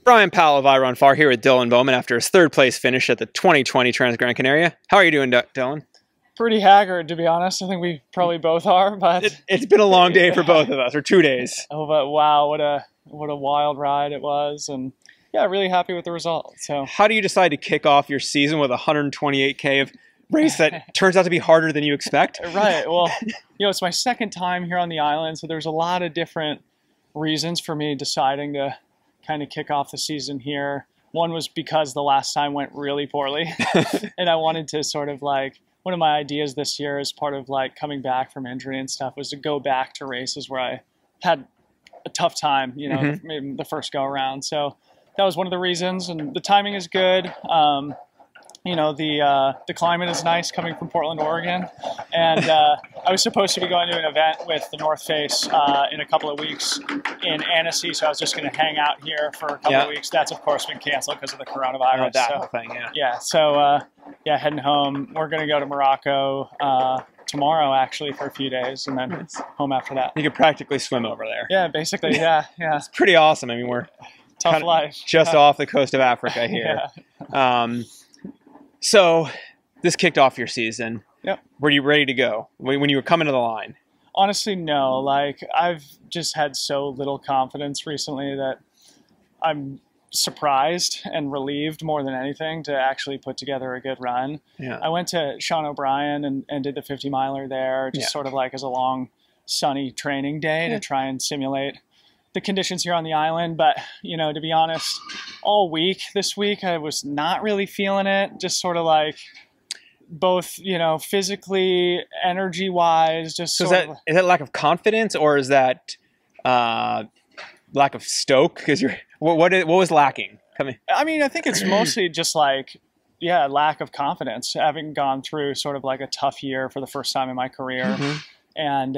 Brian Powell of I Run Far here with Dylan Bowman after his third place finish at the 2020 Transgrancanaria. How are you doing, Dylan? Pretty haggard, to be honest. I think we probably both are, but it's been a long day for both of us, or 2 days. Oh, but wow, what a wild ride it was, and yeah, really happy with the result. So, how do you decide to kick off your season with a 128K of race that turns out to be harder than you expect? Right. Well, it's my second time here on the island, so there's a lot of different reasons for me deciding to kind of kick off the season here. One was because the last time went really poorly, and I wanted to sort of like, one of my ideas this year as part of like coming back from injury and stuff was to go back to races where I had a tough time, maybe the first go around. So that was one of the reasons, and the timing is good. The climate is nice coming from Portland, Oregon, and I was supposed to be going to an event with the North Face in a couple of weeks in Annecy, so I was just going to hang out here for a couple of weeks. That's of course been canceled because of the coronavirus. Heading home. We're going to go to Morocco tomorrow, actually, for a few days, and then home after that. You could practically swim over there. Yeah, basically, yeah. It's pretty awesome. I mean, we're tough life. Just off the coast of Africa here. So this kicked off your season. Yep. Were you ready to go when you were coming to the line? Honestly, no. Like, I've just had so little confidence recently that I'm surprised and relieved more than anything to actually put together a good run. Yeah. I went to Sean O'Brien and did the 50 miler there, just sort of like as a long sunny training day to try and simulate the conditions here on the island. But, to be honest, all week this week, I was not really feeling it. Just sort of like both, physically, energy wise, just so is that lack of confidence, or is that lack of stoke? Because what was lacking? I mean, I think it's mostly just like, lack of confidence, having gone through sort of like a tough year for the first time in my career. And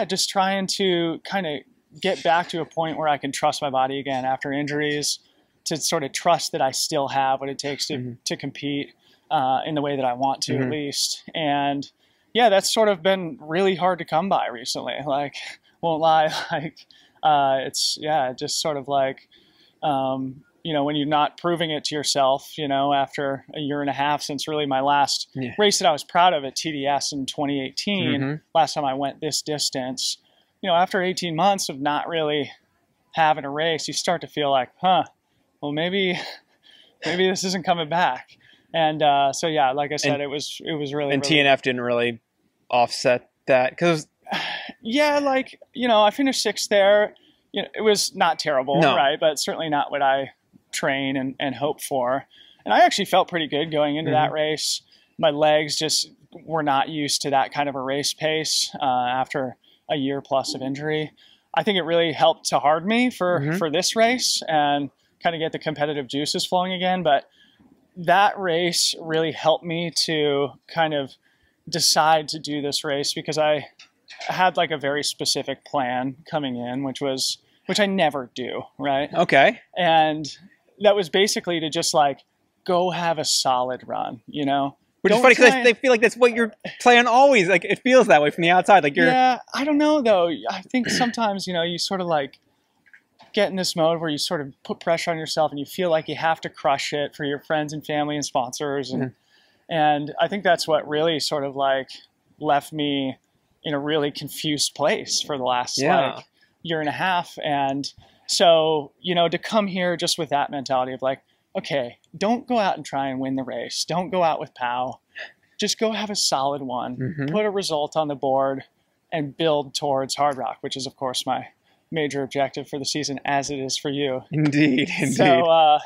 just trying to kind of get back to a point where I can trust my body again after injuries, to sort of trust that I still have what it takes to compete in the way that I want to, at least. And that's sort of been really hard to come by recently. Like, won't lie, like it's just sort of like when you're not proving it to yourself, after a year and a half since really my last race that I was proud of at TDS in 2018, last time I went this distance. After 18 months of not really having a race, you start to feel like, well, maybe this isn't coming back. And like I said, it was really. And TNF didn't really offset that because. I finished sixth there. It was not terrible, right? But certainly not what I train and hope for. And I actually felt pretty good going into that race. My legs just were not used to that kind of a race pace after a year plus of injury. I think it really helped to hard me for this race and kind of get the competitive juices flowing again. But that race really helped me to kind of decide to do this race because I had like a very specific plan coming in, which I never do, right? Okay. And that was basically to just like go have a solid run, Which is funny because they feel like that's what your plan always, like it feels that way from the outside. Like you're. Yeah, I don't know though. I think sometimes, you sort of like get in this mode where you sort of put pressure on yourself and you feel like you have to crush it for your friends and family and sponsors. And I think that's what really sort of like left me in a really confused place for the last like year and a half. And so, to come here just with that mentality of like, okay, don't go out and try and win the race. Don't go out with POW. Just go have a solid one, put a result on the board, and build towards Hard Rock, which is, of course, my major objective for the season, as it is for you. Indeed. So,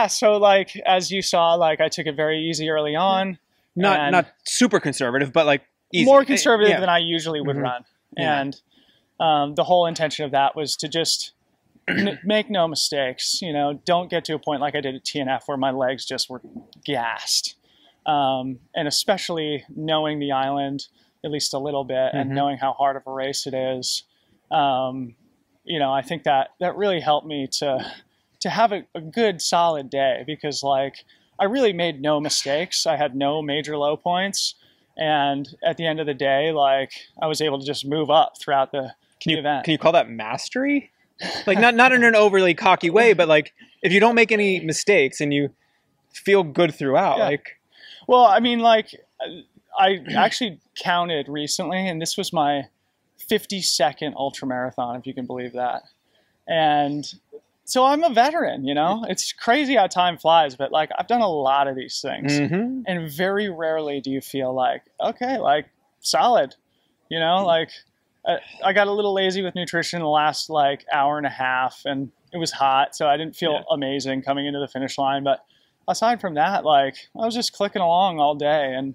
so like, as you saw, like I took it very easy early on. Not super conservative, but like easy. More conservative than I usually would run. And the whole intention of that was to just make no mistakes, don't get to a point like I did at TNF where my legs just were gassed. And especially knowing the island at least a little bit and knowing how hard of a race it is, I think that really helped me to have a good solid day because like I really made no mistakes. I had no major low points. And at the end of the day, like I was able to just move up throughout the event. Can you call that mastery? Like not in an overly cocky way, but like if you don't make any mistakes and you feel good throughout, like. Well, I mean, like I actually counted recently, and this was my 52nd ultramarathon, if you can believe that. And so I'm a veteran, you know. It's crazy how time flies, but like I've done a lot of these things, and very rarely do you feel like, okay, like solid, you know, like. I got a little lazy with nutrition the last like hour and a half, and it was hot, so I didn't feel amazing coming into the finish line. But aside from that, like I was just clicking along all day, and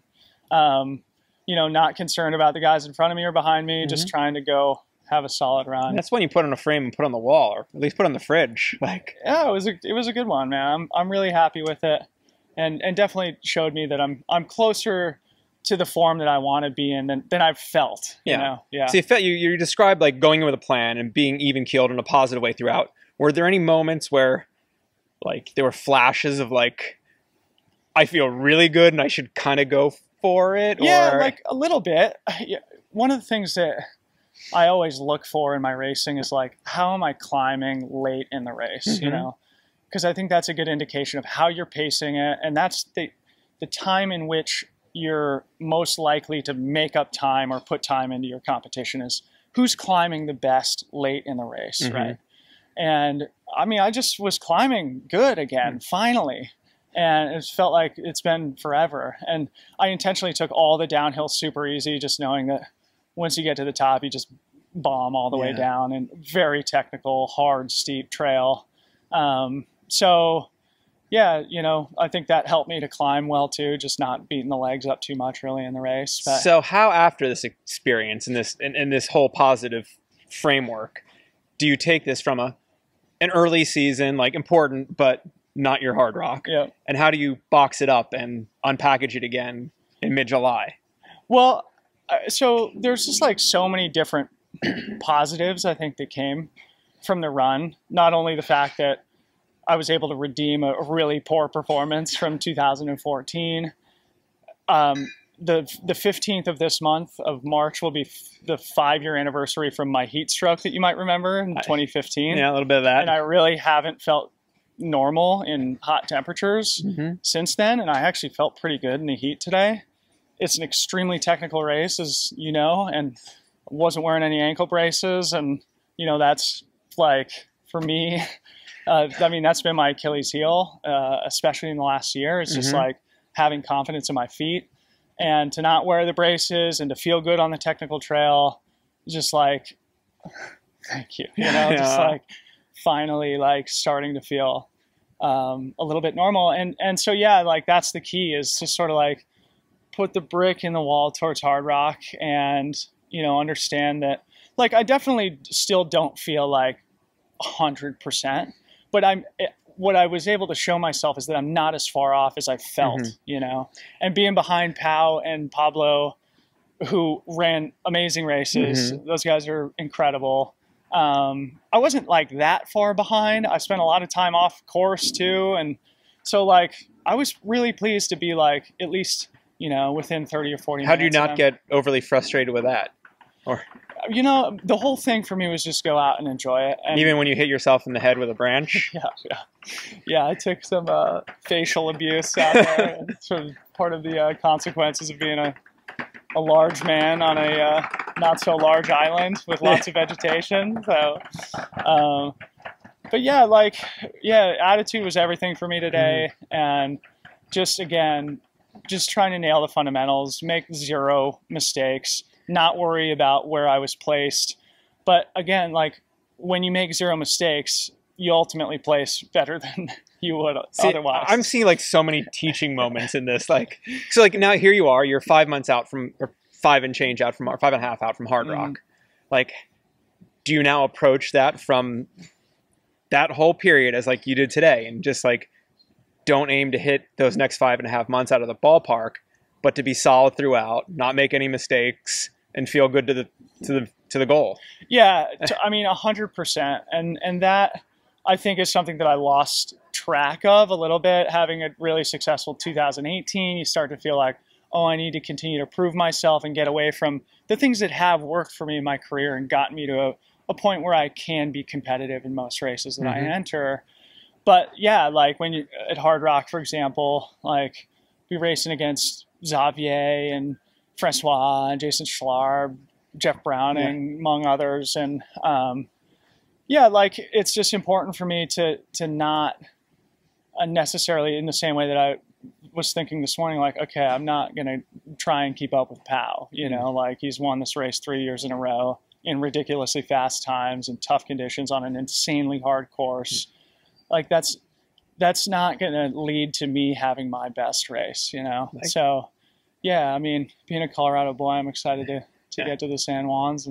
you know, not concerned about the guys in front of me or behind me, just trying to go have a solid run. That's when you put on a frame and put on the wall, or at least put on the fridge. Like, yeah, it was a good one, man. I'm really happy with it, and definitely showed me that I'm closer to the form that I want to be in than I've felt. You know? Yeah. So you described like going in with a plan and being even keeled in a positive way throughout. Were there any moments where like there were flashes of like, I feel really good and I should kind of go for it? Yeah, or... like a little bit. One of the things that I always look for in my racing is like, how am I climbing late in the race? You know, because I think that's a good indication of how you're pacing it. And that's the time in which you're most likely to make up time or put time into your competition is who's climbing the best late in the race, right? And I mean, I just was climbing good again, finally. And it felt like it's been forever. And I intentionally took all the downhill super easy, just knowing that once you get to the top, you just bomb all the way down, and very technical, hard, steep trail. So yeah, you know, I think that helped me to climb well too, just not beating the legs up too much really in the race. But so how after this experience and this whole positive framework, do you take this from an early season, like important, but not your hard rock? Yeah. And how do you box it up and unpackage it again in mid-July? Well, so there's just like so many different positives, I think, that came from the run. Not only the fact that I was able to redeem a really poor performance from 2014. The 15th of this month of March will be the 5-year anniversary from my heat stroke that you might remember in 2015. Yeah, a little bit of that. And I really haven't felt normal in hot temperatures since then. And I actually felt pretty good in the heat today. It's an extremely technical race, as you know, and I wasn't wearing any ankle braces. And, you know, that's like, for me, I mean, that's been my Achilles heel, especially in the last year. It's just like having confidence in my feet, and to not wear the braces and to feel good on the technical trail. Just like, thank you, you know, just like finally like starting to feel a little bit normal. And so, yeah, like that's the key, is to sort of like put the brick in the wall towards hard rock, and, you know, understand that like, I definitely still don't feel like 100%. But what I was able to show myself is that I'm not as far off as I felt, you know, and being behind Pau and Pablo, who ran amazing races. Those guys are incredible. I wasn't like that far behind. I spent a lot of time off course too. And so like, I was really pleased to be like, at least, you know, within 30 or 40 minutes. How do you not get overly frustrated with that? Or, you know, the whole thing for me was just go out and enjoy it. And even when you hit yourself in the head with a branch? Yeah, I took some facial abuse out there. It's sort of part of the consequences of being a large man on a not so large island with lots of vegetation. So, but yeah, like, yeah, attitude was everything for me today. And just, again, just trying to nail the fundamentals, make zero mistakes, not worry about where I was placed. But again, like, when you make zero mistakes, you ultimately place better than you would otherwise. I'm seeing like so many teaching moments in this. Like, so like now here you are, you're 5 months out from, or 5 and change out from, or 5.5 out from hard rock. Like, do you now approach that from that whole period as like you did today, and just like, don't aim to hit those next 5.5 months out of the ballpark, but to be solid throughout, not make any mistakes, and feel good to the goal? Yeah, I mean, 100%. And that, I think, is something that I lost track of a little bit. Having a really successful 2018, you start to feel like, oh, I need to continue to prove myself and get away from the things that have worked for me in my career and gotten me to a point where I can be competitive in most races that I enter. But yeah, like when you at Hard Rock, for example, like be racing against Xavier and Francois and Jason Schlarb, Jeff Browning, among others. And yeah, like it's just important for me to not unnecessarily, in the same way that I was thinking this morning, like, okay, I'm not going to try and keep up with Powell, you know, like he's won this race 3 years in a row in ridiculously fast times and tough conditions on an insanely hard course. Like that's not going to lead to me having my best race, you know? So yeah, I mean, being a Colorado boy, I'm excited to get to the San Juans.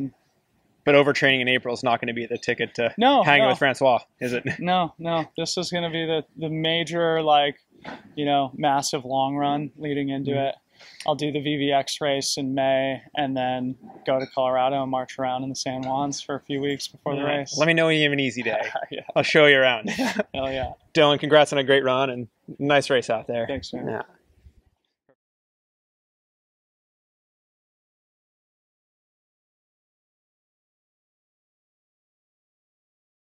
But overtraining in April is not going to be the ticket to hanging with Francois, is it? No. This is going to be the major, like, you know, massive long run leading into it. I'll do the VVX race in May and then go to Colorado and march around in the San Juans for a few weeks before the race. Let me know when you have an easy day. Yeah. I'll show you around. Hell yeah. Dylan, congrats on a great run and nice race out there. Thanks, man. Yeah.